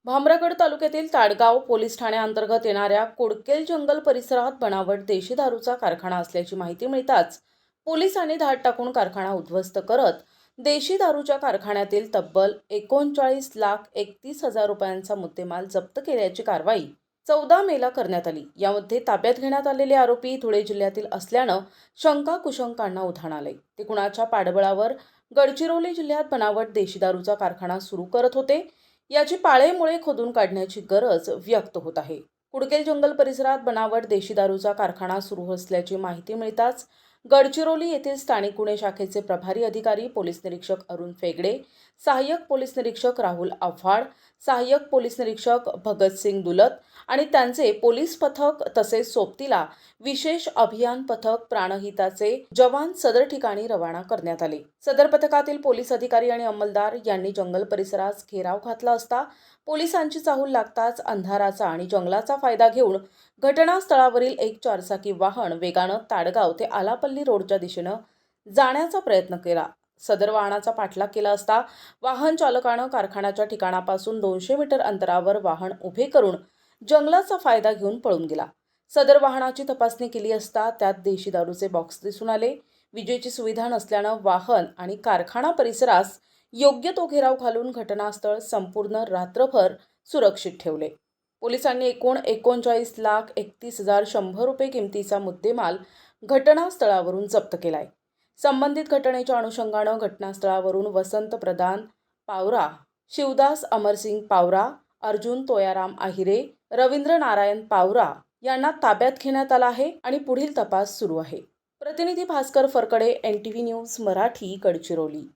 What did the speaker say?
भामरागड तालुक्यातील ताडगाव पोलीस ठाण्याअंतर्गत येणाऱ्या कुडकेल जंगल परिसरात बनावट देशी दारूचा कारखाना असल्याची माहिती मिळताच पोलिसांनी धाड टाकून कारखाना उद्ध्वस्त करत देशी दारूच्या कारखान्यातील तब्बल 39,31,00,000 रुपयांचा मुद्देमाल जप्त केल्याची कारवाई 14 मेला करण्यात आली। यामध्ये ताब्यात घेण्यात आलेले आरोपी धुळे जिल्ह्यातील असल्यानं शंका कुशंकांना उधाण आले। ते कुणाच्या पाठबळावर गडचिरोली जिल्ह्यात बनावट देशी दारूचा कारखाना सुरू करत होते याची पाळेमुळे खोदून काढण्याची गरज व्यक्त होत आहे। कुडकेल जंगल परिसरात बनावट देशी दारूचा कारखाना सुरू असल्याची माहिती मिळताच गडचिरोली येथील स्थानिक गुन्हे शाखेचे प्रभारी अधिकारी पोलीस निरीक्षक अरुण फेगडे, सहाय्यक पोलीस निरीक्षक राहुल आव्हाड, सहाय्यक पोलीस निरीक्षक भगतसिंग दुलत आणि त्यांचे पोलीस पथक तसेच सोबतीला विशेष अभियान पथक प्राणहिताचे जवान सदर ठिकाणी रवाना करण्यात आले। सदर पथकातील पोलीस अधिकारी आणि अंमलदार यांनी जंगल परिसरात घेराव घातला असता पोलिसांची चाहूल लागताच अंधाराचा आणि जंगलाचा फायदा घेऊन घटनास्थळावरील एक चारचाकी वाहन वेगानं ताडगाव ते आलापल्ली रोडच्या दिशेनं जाण्याचा प्रयत्न केला। सदर वाहनाचा पाठलाग केला असता वाहन चालकानं कारखान्याच्या ठिकाणापासून 200 मीटर अंतरावर वाहन उभे करून जंगलाचा फायदा घेऊन पळून गेला। सदर वाहनाची तपासणी केली असता त्यात देशी दारूचे बॉक्स दिसून आले। विजेची सुविधा नसल्यानं वाहन आणि कारखाना परिसरास योग्य तो घेराव घालून घटनास्थळ संपूर्ण रात्रभर सुरक्षित ठेवले। पोलिसांनी एकूण 39,31,100 रुपये किमतीचा मुद्देमाल घटनास्थळावरून जप्त केलाय। संबंधित घटनेच्या अनुषंगानं घटनास्थळावरून वसंत प्रधान पावरा, शिवदास अमरसिंग पावरा, अर्जुन तोयाराम आहिरे, रवींद्र नारायण पावरा यांना ताब्यात घेण्यात आला आहे आणि पुढील तपास सुरू आहे। प्रतिनिधी भास्कर फरकडे, NTV न्यूज मराठी, गडचिरोली।